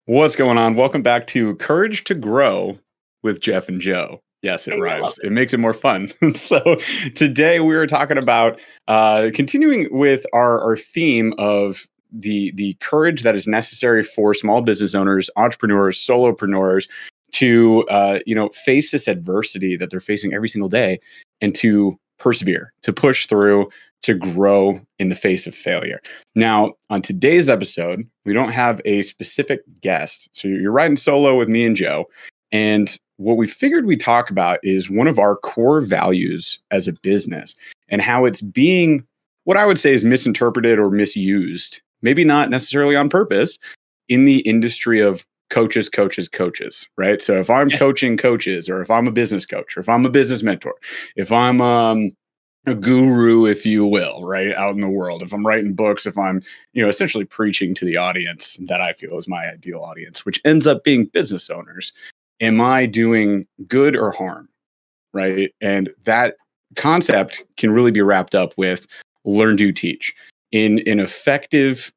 What's going on? Welcome back to Courage to Grow with Jeff and Joe. Yes, it Hey, I love rhymes. it. It makes it more fun. So today we are talking about continuing with our theme of the courage that is necessary for small business owners, entrepreneurs, solopreneurs to face this adversity that they're facing every single day and to persevere, to push through, to grow in the face of failure. Now, on today's episode, we don't have a specific guest. So you're riding solo with me and Joe. And what we figured we'd talk about is one of our core values as a business and how it's being what I would say is misinterpreted or misused, maybe not necessarily on purpose, in the industry of coaches, right? So if I'm coaching coaches, or if I'm a business coach, or if I'm a business mentor, if I'm a guru, if you will, right, out in the world, if I'm writing books, if I'm, essentially preaching to the audience that I feel is my ideal audience, which ends up being business owners, am I doing good or harm, right? And that concept can really be wrapped up with learn, do, teach. In an effective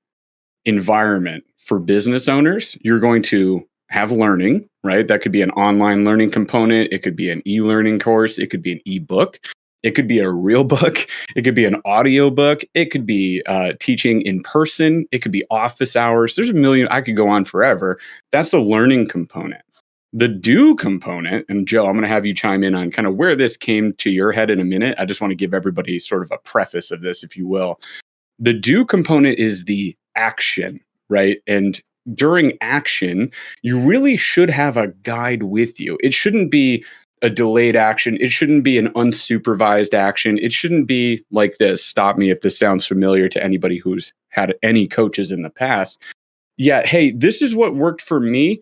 environment for business owners, you're going to have learning, right? That could be an online learning component. It could be an e-learning course. It could be an e-book. It could be a real book. It could be an audio book. It could be teaching in person. It could be office hours. There's a million. I could go on forever. That's the learning component. The do component, and Joe, I'm going to have you chime in on kind of where this came to your head in a minute. I just want to give everybody sort of a preface of this, if you will. The do component is the action, right? And during action, you really should have a guide with you. It shouldn't be a delayed action. It shouldn't be an unsupervised action. It shouldn't be like this. Stop me if this sounds familiar to anybody who's had any coaches in the past. Yeah, hey, this is what worked for me.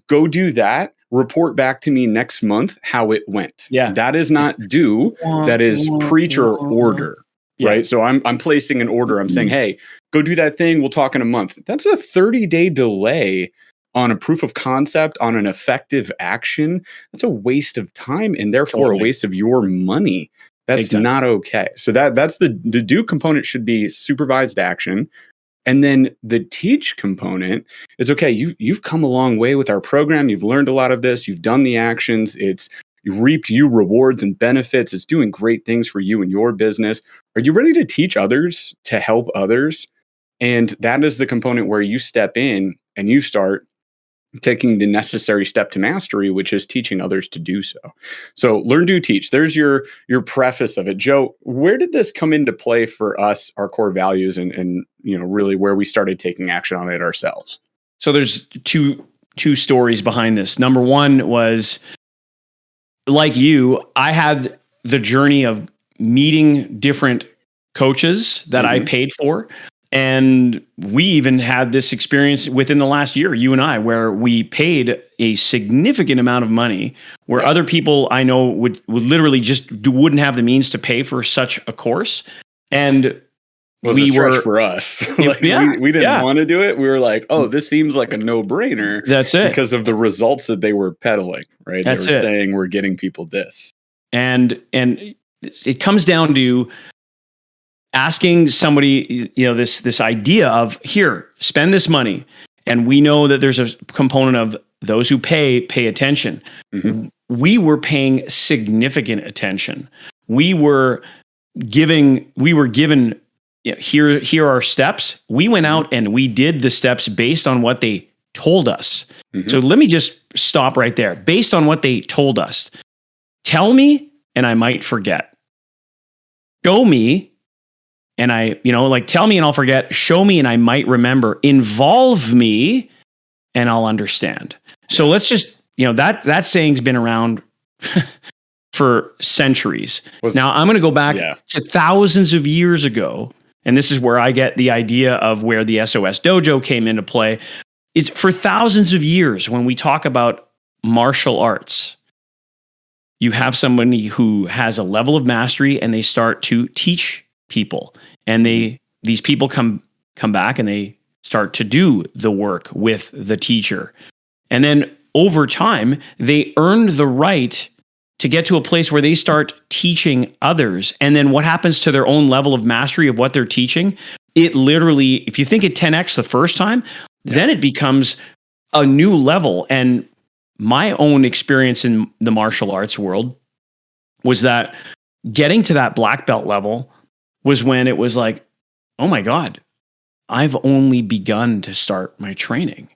Go do that. Report back to me next month how it went. Yeah. That is not do. That is preach or order. Yeah. Right. So I'm placing an order. I'm saying, hey, go do that thing. We'll talk in a month. That's a 30-day delay on a proof of concept, on an effective action. That's a waste of time and therefore a waste of your money. That's not okay. So that's the do component should be supervised action. And then the teach component is, okay, you've come a long way with our program. You've learned a lot of this. You've done the actions. You've reaped rewards and benefits. It's doing great things for you and your business. Are you ready to teach others, to help others? And that is the component where you step in and you start taking the necessary step to mastery, which is teaching others to do so. So learn, do, teach. There's your preface of it. Joe, where did this come into play for us, our core values, and really where we started taking action on it ourselves? So there's two stories behind this. Number one was, like you, I had the journey of meeting different coaches that I paid for. And we even had this experience within the last year, you and I, where we paid a significant amount of money where other people I know would literally just wouldn't have the means to pay for such a course. And was a stretch for us. We didn't want to do it. We were like, oh, this seems like a no-brainer. That's it. Because of the results that they were peddling, right? That's they were saying we're getting people this. And it comes down to asking somebody, this idea of, here, spend this money. And we know that there's a component of those who pay attention. Mm-hmm. We were paying significant attention. We were given, here are steps. We went out and we did the steps based on what they told us. Mm-hmm. So let me just stop right there. Based on what they told us. Tell me and I might forget. Show me and tell me and I'll forget. Show me and I might remember. Involve me and I'll understand. So let's just, that saying's been around for centuries. Now I'm going to go back to thousands of years ago. And this is where I get the idea of where the SOS Dojo came into play. It's for thousands of years when we talk about martial arts, you have somebody who has a level of mastery and they start to teach people. And these people come back and they start to do the work with the teacher. And then over time, they earned the right to get to a place where they start teaching others. And then what happens to their own level of mastery of what they're teaching? It literally, if you think it 10x the first time, then it becomes a new level. And my own experience in the martial arts world was that getting to that black belt level was when it was like, oh my God, I've only begun to start my training.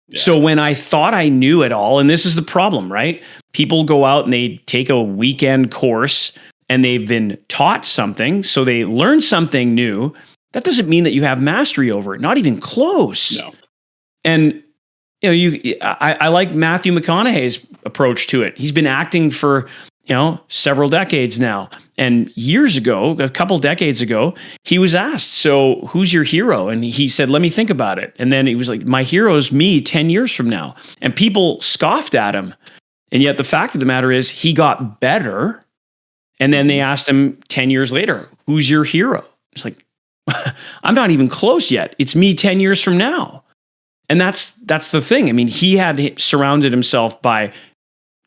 Yeah. So when I thought I knew it all, and this is the problem, right? People go out and they take a weekend course and they've been taught something, so they learn something new. That doesn't mean that you have mastery over it, not even close. No. And I like Matthew McConaughey's approach to it. He's been acting for several decades now. And years ago, a couple decades ago, he was asked, so who's your hero? And he said, let me think about it. And then he was like, my hero's me 10 years from now. And people scoffed at him. And yet the fact of the matter is he got better. And then they asked him 10 years later, who's your hero? It's like, I'm not even close yet. It's me 10 years from now. And that's the thing. I mean, he had surrounded himself by,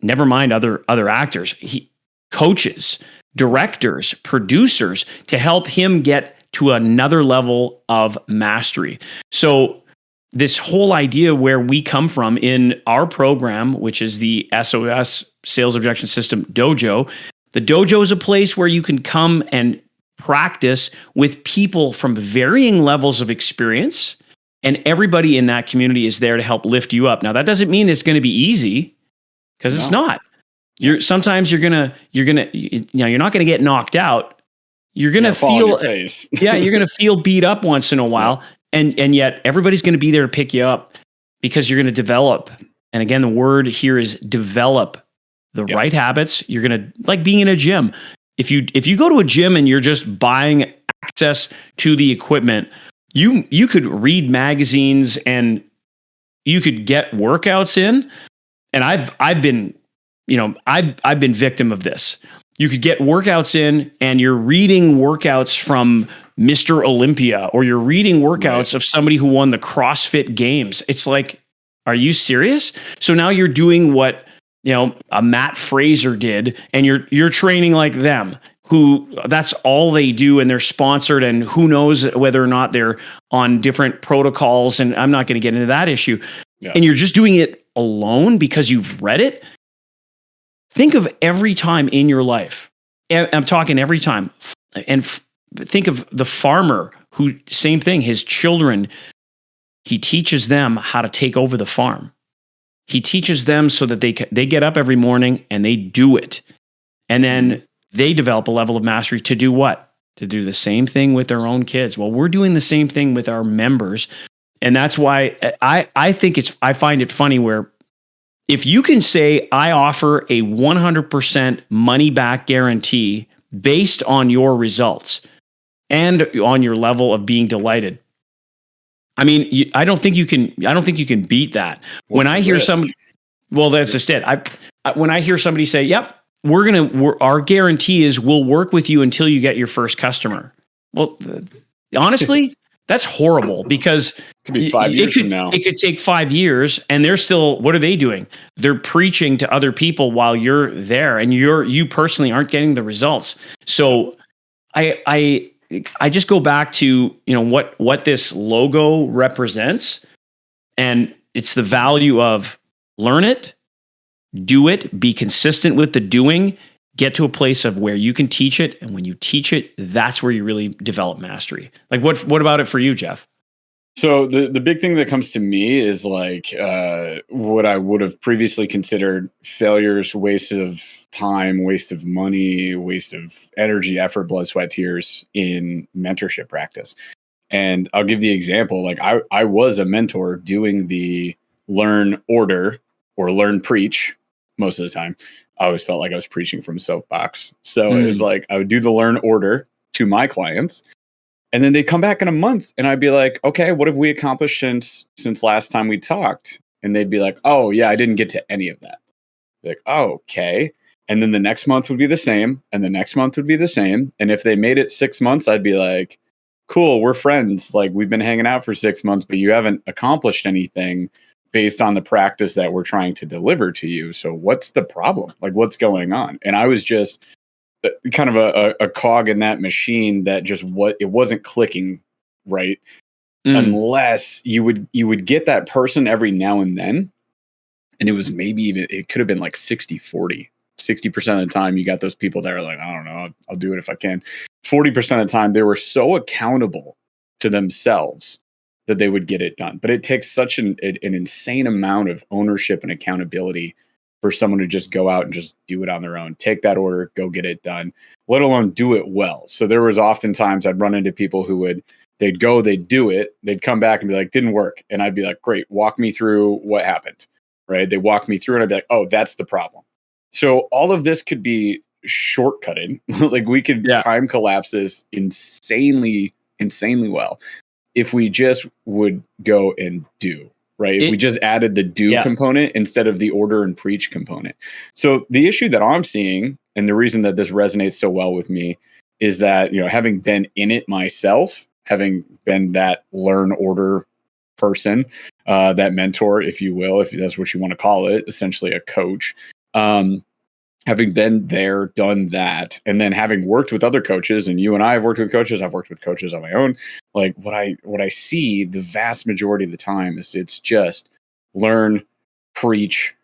never mind other actors, coaches, directors, producers, to help him get to another level of mastery. So this whole idea where we come from in our program, which is the SOS Sales Objection System Dojo, the dojo is a place where you can come and practice with people from varying levels of experience, and everybody in that community is there to help lift you up. Now, that doesn't mean it's going to be easy, because it's not. Sometimes you're not gonna get knocked out. You're gonna feel you're gonna feel beat up once in a while, and yet everybody's gonna be there to pick you up, because you're gonna develop. And again, the word here is develop the right habits. You're gonna, like being in a gym. If you go to a gym and you're just buying access to the equipment, you could read magazines and you could get workouts in. And I've been victim of this. You could get workouts in and you're reading workouts from Mr. Olympia, or you're reading workouts of somebody who won the CrossFit Games. It's like, are you serious? So now you're doing what, a Matt Fraser did, and you're training like them, who that's all they do, and they're sponsored, and who knows whether or not they're on different protocols. And I'm not going to get into that issue. Yeah. And you're just doing it alone because you've read it. Think of every time in your life. I'm talking every time. And think of the farmer who, same thing, his children, he teaches them how to take over the farm. He teaches them so that they get up every morning and they do it. And then they develop a level of mastery to do what? To do the same thing with their own kids. Well, we're doing the same thing with our members. And that's why I find it funny where, if you can say, I offer a 100% money back guarantee based on your results and on your level of being delighted, I mean, I don't think you can beat that. When I hear somebody, well, that's just it. When I hear somebody say, "Yep, our guarantee is we'll work with you until you get your first customer." Well, honestly, that's horrible, because it could be 5 years from now. It could take 5 years, and they're still, what are they doing? They're preaching to other people while you're there, and you personally aren't getting the results. So I just go back to, what this logo represents, and it's the value of learn it, do it, be consistent with the doing, get to a place of where you can teach it. And when you teach it, that's where you really develop mastery. Like what about it for you, Jeff? So the big thing that comes to me is like what I would have previously considered failures, waste of time, waste of money, waste of energy, effort, blood, sweat, tears in mentorship practice. And I'll give the example. Like I was a mentor doing the learn, order, or learn, preach most of the time. I always felt like I was preaching from a soapbox. So it was like I would do the learn, order to my clients. And then they come back in a month and I'd be like, okay, what have we accomplished since last time we talked? And they'd be like, oh yeah, I didn't get to any of that. Like, oh, okay. And then the next month would be the same. And the next month would be the same. And if they made it 6 months, I'd be like, cool, we're friends. Like we've been hanging out for 6 months, but you haven't accomplished anything based on the practice that we're trying to deliver to you. So what's the problem? Like what's going on? And I was just kind of a cog in that machine that just it wasn't clicking right. unless you would get that person every now and then. And it was maybe even, it could have been like 60-40. 60% of the time you got those people that are like, I don't know, I'll do it if I can. 40% of the time they were so accountable to themselves that they would get it done. But it takes such an insane amount of ownership and accountability for someone to just go out and just do it on their own, take that order, go get it done, let alone do it well. So there was oftentimes I'd run into people who they'd go, they'd do it, they'd come back and be like, didn't work. And I'd be like, great, walk me through what happened, right? They walk me through and I'd be like, oh, that's the problem. So all of this could be shortcutted. Like we could time collapse this insanely well if we just would go and do, right? If we just added the do component instead of the order and preach component. So the issue that I'm seeing, and the reason that this resonates so well with me, is that, having been in it myself, having been that learn order person, that mentor, if you will, if that's what you want to call it, essentially a coach, having been there, done that, and then having worked with other coaches, and you and I have worked with coaches, I've worked with coaches on my own. Like what I see the vast majority of the time is it's just learn, preach,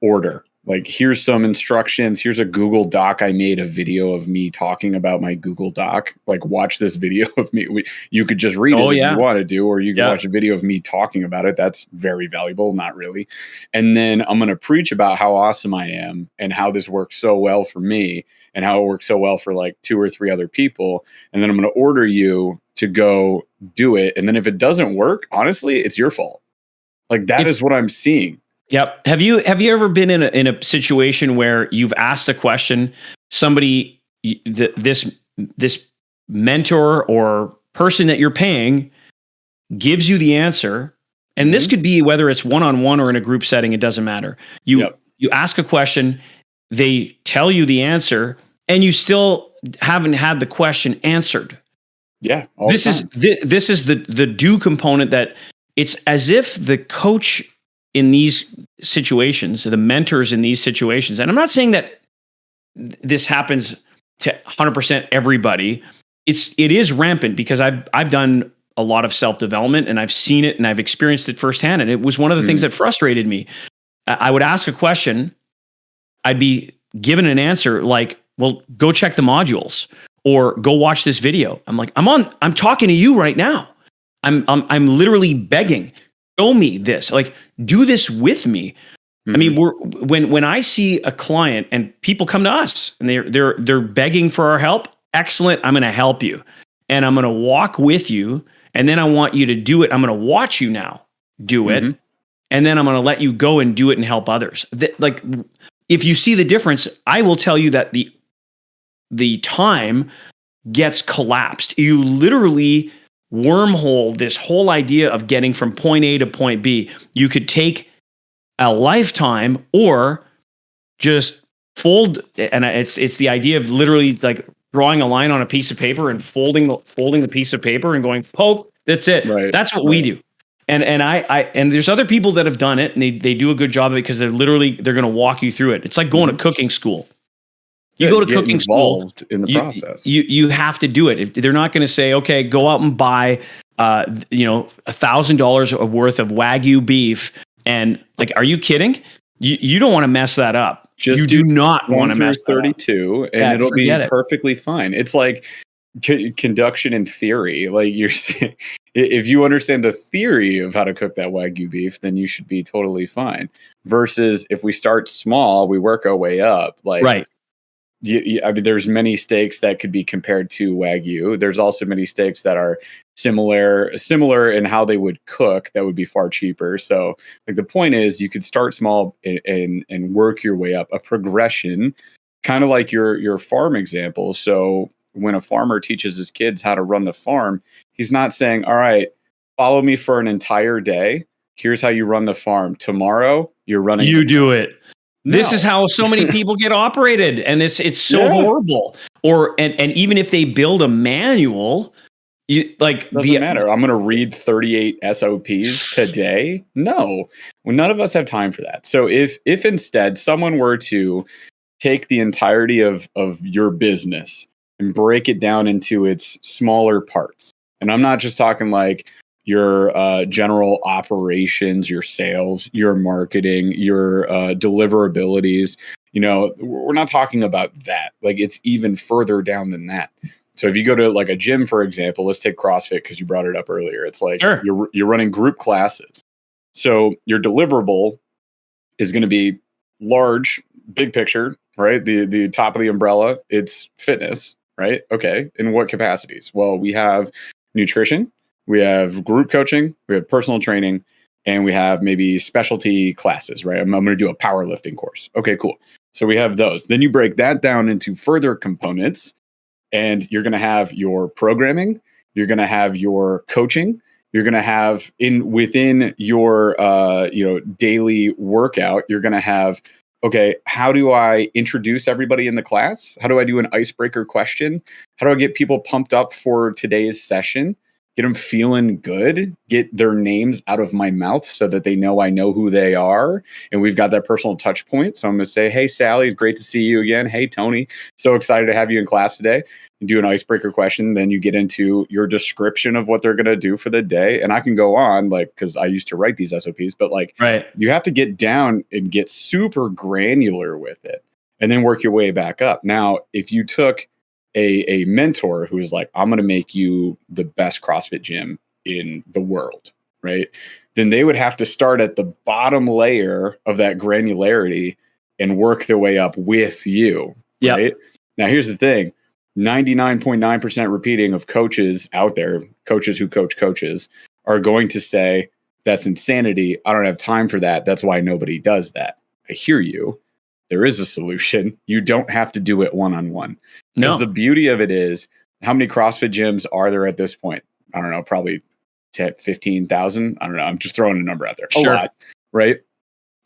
order. Like here's some instructions. Here's a Google Doc. I made a video of me talking about my Google Doc. Like watch this video of me. You could just read it if you want to do, or you can watch a video of me talking about it. That's very valuable. Not really. And then I'm going to preach about how awesome I am and how this works so well for me and how it works so well for like 2 or 3 other people. And then I'm going to order you to go do it. And then if it doesn't work, honestly, it's your fault. Like that is what I'm seeing. Yep. Have you ever been in a situation where you've asked a question, somebody, this mentor or person that you're paying gives you the answer, and this could be whether it's one-on-one or in a group setting, it doesn't matter. You ask a question, they tell you the answer, and you still haven't had the question answered. Yeah. This is the do component, that it's as if the coach in these situations, the mentors in these situations, and I'm not saying that this happens to 100% everybody. It is rampant because I've done a lot of self-development and I've seen it and I've experienced it firsthand. And it was one of the things that frustrated me. I would ask a question, I'd be given an answer like, well, go check the modules or go watch this video. I'm like, I'm talking to you right now. I'm literally begging. Show me this, like do this with me. I mean, when I see a client and people come to us and they're begging for our help, excellent. I'm going to help you and I'm going to walk with you. And then I want you to do it. I'm going to watch you now do it. And then I'm going to let you go and do it and help others. Like if you see the difference, I will tell you that the time gets collapsed. You literally wormhole this whole idea of getting from point A to point B. You could take a lifetime or just fold, and it's the idea of literally like drawing a line on a piece of paper and folding the piece of paper and going poke. That's it. Right. That's what we do. And and there's other people that have done it and they do a good job of it because they're going to walk you through it. It's like going to cooking school. You go to cooking school in the process. You have to do it. If they're not going to say, okay, go out and buy, $1,000 worth of Wagyu beef. And like, are you kidding? You don't want to mess that up. You do not want to mess 32 and it'll be perfectly fine. It's like conduction in theory. Like you're saying, if you understand the theory of how to cook that Wagyu beef, then you should be totally fine. Versus if we start small, we work our way up. Like, right. I mean, there's many steaks that could be compared to Wagyu. There's also many steaks that are similar in how they would cook that would be far cheaper. So like the point is you could start small and work your way up, a progression, kind of like your farm example. So when a farmer teaches his kids how to run the farm, he's not saying, all right, follow me for an entire day. Here's how you run the farm. Tomorrow you're running. You do it. No. This is how so many people get operated, and it's so horrible. Or and even if they build a manual, doesn't matter. I'm going to read 38 SOPs today. No, none of us have time for that. So if instead someone were to take the entirety of your business and break it down into its smaller parts, and I'm not just talking like your general operations, your sales, your marketing, your deliverabilities. We're not talking about that. Like, it's even further down than that. So if you go to like a gym, for example, let's take CrossFit because you brought it up earlier. It's like Sure. you're running group classes. So your deliverable is going to be large, big picture, right? The top of the umbrella, it's fitness, right? Okay. In what capacities? Well, we have nutrition, we have group coaching, we have personal training, and we have maybe specialty classes, right? I'm going to do a powerlifting course. Okay, cool. So we have those. Then you break that down into further components, and you're going to have your programming, you're going to have your coaching, you're going to have within your daily workout, you're going to have, okay, how do I introduce everybody in the class? How do I do an icebreaker question? How do I get people pumped up for today's session? Get them feeling good, get their names out of my mouth so that they know I know who they are. And we've got that personal touch point. So I'm going to say, hey, Sally, it's great to see you again. Hey, Tony, so excited to have you in class today. You do an icebreaker question. Then you get into your description of what they're going to do for the day. And I can go on, like, because I used to write these SOPs, but like, right. You have to get down and get super granular with it and then work your way back up. Now, if you took a mentor who's like, I'm going to make you the best CrossFit gym in the world, right? Then they would have to start at the bottom layer of that granularity and work their way up with you, right? Now, here's the thing. 99.9% repeating of coaches out there, coaches who coach coaches, are going to say, that's insanity. I don't have time for that. That's why nobody does that. I hear you. There is a solution. You don't have to do it one-on-one. Because the beauty of it is, how many CrossFit gyms are there at this point? I don't know, probably 15,000. I don't know. I'm just throwing a number out there. Sure. A lot, right?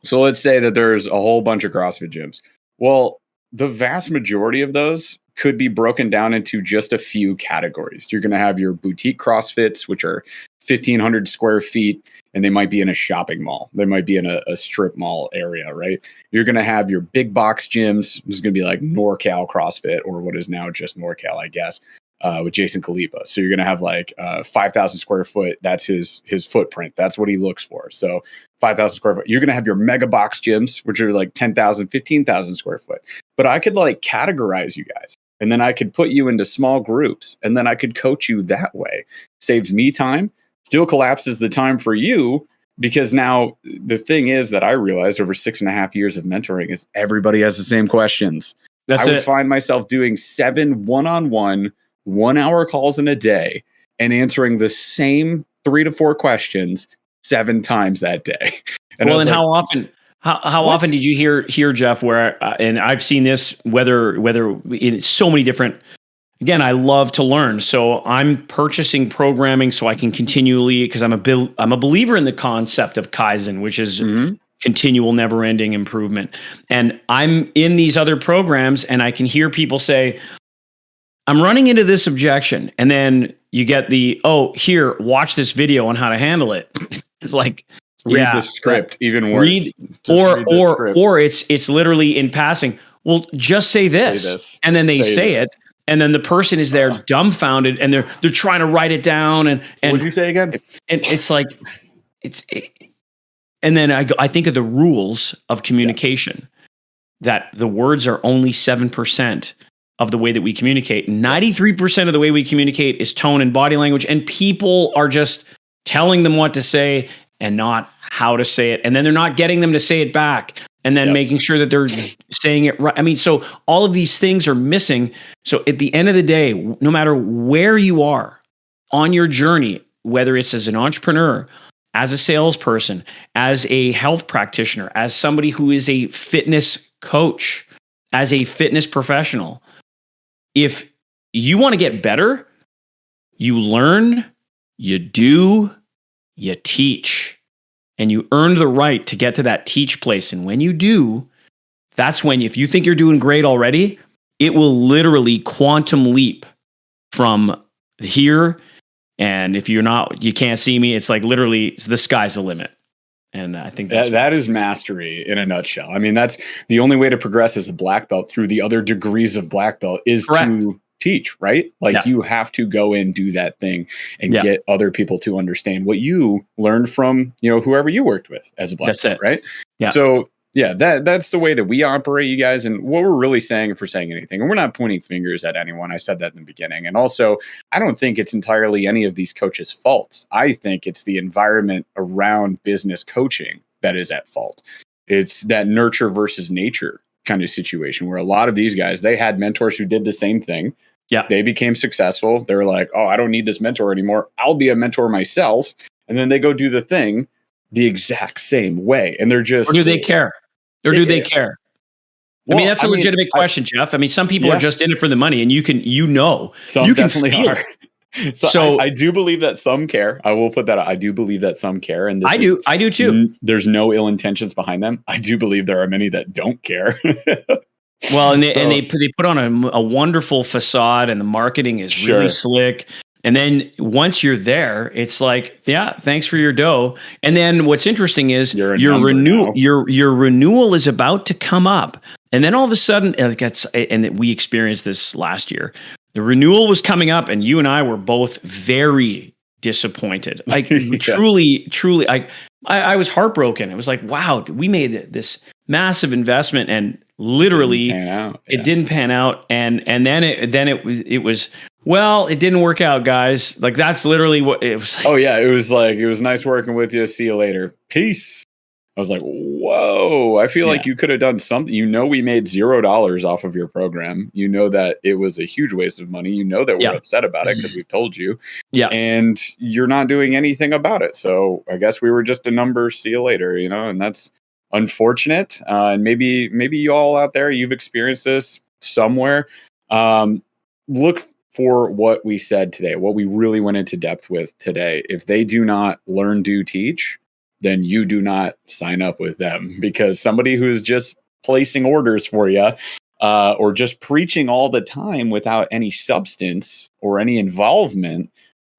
So let's say that there's a whole bunch of CrossFit gyms. Well, the vast majority of those could be broken down into just a few categories. You're going to have your boutique CrossFits, which are 1,500 square feet, and they might be in a shopping mall. They might be in a strip mall area, right? You're going to have your big box gyms. This is going to be like NorCal CrossFit, or what is now just NorCal, I guess, with Jason Kalipa. So you're going to have like 5,000 square foot. That's his footprint. That's what he looks for. So 5,000 square foot. You're going to have your mega box gyms, which are like 10,000, 15,000 square foot. But I could like categorize you guys. And then I could put you into small groups, and then I could coach you that way. Saves me time, still collapses the time for you, because now the thing is that I realized over 6.5 years of mentoring is everybody has the same questions. I would find myself doing 7 one-on-one, 1 hour calls in a day and answering the same 3 to 4 questions 7 times that day. And well, and like, how often did you hear Jeff, where and I've seen this whether in so many different, again, I love to learn, so I'm purchasing programming so I can continually, because I'm a believer in the concept of Kaizen, which is continual, never-ending improvement. And I'm in these other programs, and I can hear people say, I'm running into this objection, and then you get here, watch this video on how to handle it. It's like, read the script, even worse. Or it's literally in passing. Well, just say this. And then they say it. And then the person is there dumbfounded, and they're trying to write it down. And what'd you say again? And it's like, and then I think of the rules of communication, that the words are only 7% of the way that we communicate. 93% of the way we communicate is tone and body language, and people are just telling them what to say and not how to say it. And then they're not getting them to say it back, and then making sure that they're saying it right. I mean, so all of these things are missing. So at the end of the day, no matter where you are on your journey, whether it's as an entrepreneur, as a salesperson, as a health practitioner, as somebody who is a fitness coach, as a fitness professional, if you want to get better, you learn, you do, you teach, and you earn the right to get to that teach place. And when you do, that's when, if you think you're doing great already, it will literally quantum leap from here. And if you're not, you can't see me, it's like literally the sky's the limit. And I think that is mastery in a nutshell. I mean, that's the only way to progress as a black belt through the other degrees of black belt is to teach, right? Like you have to go and do that thing and get other people to understand what you learned from, whoever you worked with as a black belt, right? Yeah. So yeah, that's the way that we operate, you guys. And what we're really saying, if we're saying anything, and we're not pointing fingers at anyone. I said that in the beginning. And also, I don't think it's entirely any of these coaches' faults. I think it's the environment around business coaching that is at fault. It's that nurture versus nature kind of situation where a lot of these guys, they had mentors who did the same thing. Yeah. They became successful. They're like, oh, I don't need this mentor anymore. I'll be a mentor myself. And then they go do the thing the exact same way. And they're just... Or do they care? Or do they care? Well, I mean, that's a legitimate question, Jeff. I mean, some people are just in it for the money, and you can some definitely feel are. So I do believe that some care. I will put that out. I do believe that some care. And I do too. There's no ill intentions behind them. I do believe there are many that don't care. Well, and they put on a wonderful facade, and the marketing is really slick. And then once you're there, it's like, yeah, thanks for your dough. And then what's interesting is your renewal is about to come up. And then all of a sudden, and we experienced this last year, the renewal was coming up, and you and I were both very disappointed. Like truly, I was heartbroken. It was like, wow, we made this massive investment, and literally it didn't pan out. And then it was well, it didn't work out, guys. Like that's literally what it was. Like. Oh yeah, it was like, it was nice working with you. See you later. Peace. I was like, whoa, I feel like you could have done something. We made $0 off of your program. You know that it was a huge waste of money. You know that we're upset about it because we've told you. Yeah. And you're not doing anything about it. So I guess we were just a number. See you later, and that's unfortunate. And maybe you all out there, you've experienced this somewhere. Look for what we said today, what we really went into depth with today. If they do not learn, do, teach, then you do not sign up with them, because somebody who is just placing orders for you or just preaching all the time without any substance or any involvement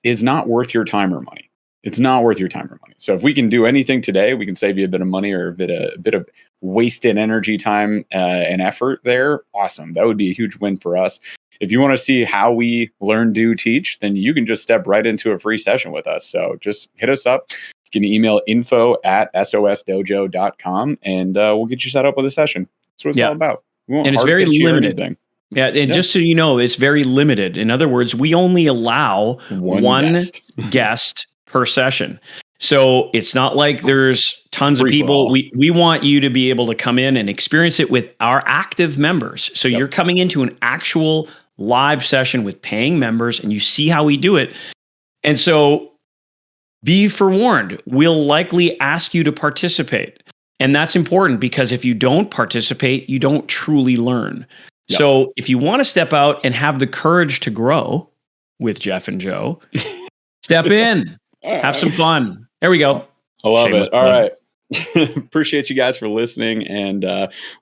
is not worth your time or money. It's not worth your time or money. So if we can do anything today, we can save you a bit of money or a bit of wasted energy, time, and effort there. Awesome. That would be a huge win for us. If you want to see how we learn, do, teach, then you can just step right into a free session with us. So just hit us up. You can email info@sosdojo.com and we'll get you set up with a session. That's what it's all about. And it's very limited. Yeah. And just so you know, it's very limited. In other words, we only allow one guest per session. So it's not like there's tons of people. We want you to be able to come in and experience it with our active members. So you're coming into an actual live session with paying members, and you see how we do it. And so be forewarned, we'll likely ask you to participate. And that's important, because if you don't participate, you don't truly learn. Yep. So if you want to step out and have the courage to grow with Jeff and Joe, step in, have some fun. There we go. I love it. All right. Appreciate you guys for listening, and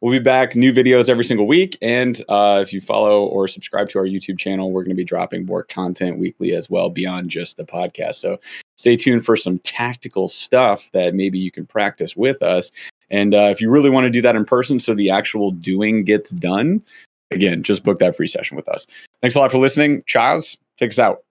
we'll be back, new videos every single week. And if you follow or subscribe to our YouTube channel, we're going to be dropping more content weekly as well, beyond just the podcast. So stay tuned for some tactical stuff that maybe you can practice with us. And if you really want to do that in person, so the actual doing gets done, again, just book that free session with us. Thanks a lot for listening. Chaz, take us out.